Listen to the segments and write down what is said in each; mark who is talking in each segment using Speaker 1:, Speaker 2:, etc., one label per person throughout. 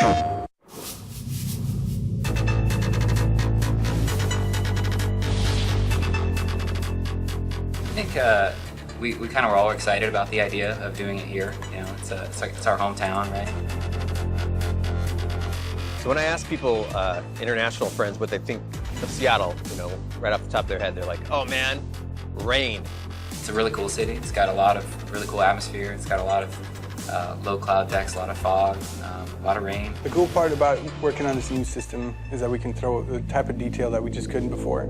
Speaker 1: I think we kind of were all excited about the idea of doing it here. You know, it's our hometown, right?
Speaker 2: So when I ask people, international friends, what they think of Seattle, you know, right off the top of their head, they're like, oh man, rain.
Speaker 1: It's a really cool city. It's got a lot of really cool atmosphere. It's got a lot of low cloud decks, a lot of fog, a lot of rain.
Speaker 3: The cool part about working on this new system is that we can throw the type of detail that we just couldn't before.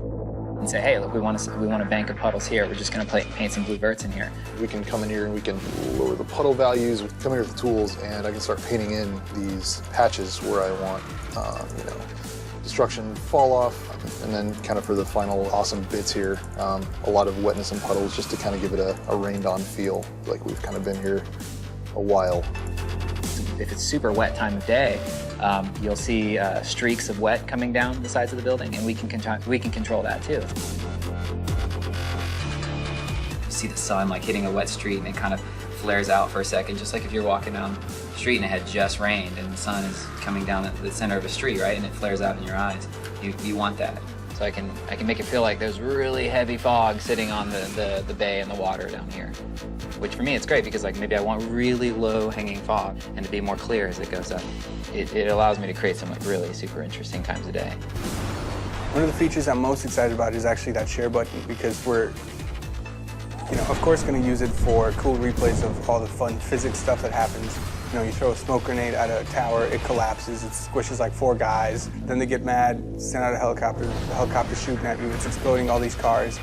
Speaker 1: And say, hey, look, we want a bank of puddles here. We're just going to paint some blue verts in here.
Speaker 4: We can come in here and we can lower the puddle values. We can come here with the tools, and I can start painting in these patches where I want, you know, destruction, fall off, and then kind of for the final awesome bits here, a lot of wetness and puddles just to kind of give it a rained-on feel, like we've kind of been here a while.
Speaker 1: If it's super wet time of day, you'll see streaks of wet coming down the sides of the building, and we can control that too. You see the sun like hitting a wet street, and it kind of flares out for a second, just like if you're walking down the street and it had just rained, and the sun is coming down the center of a street, right, and it flares out in your eyes. You want that. So I can make it feel like there's really heavy fog sitting on the bay and the water down here, which for me it's great because like maybe I want really low hanging fog and to be more clear as it goes up. It allows me to create some like really super interesting times of day.
Speaker 3: One of the features I'm most excited about is actually that share button, because we're, you know, of course going to use it for cool replays of all the fun physics stuff that happens. You know, you throw a smoke grenade at a tower, it collapses, it squishes like 4 guys, then they get mad, send out a helicopter, the helicopter's shooting at you, it's exploding all these cars.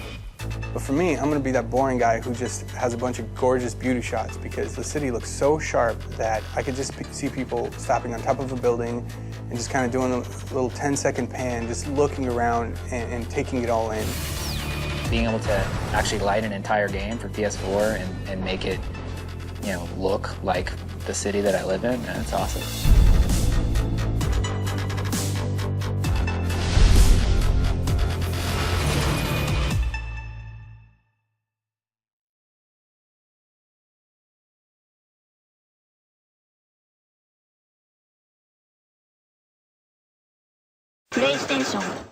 Speaker 3: But for me, I'm going to be that boring guy who just has a bunch of gorgeous beauty shots, because the city looks so sharp that I could just see people stopping on top of a building and just kind of doing a little 10-second pan, just looking around and taking it all in.
Speaker 1: Being able to actually light an entire game for PS4 and make it, you know, look like the city that I live in, that's awesome.
Speaker 5: PlayStation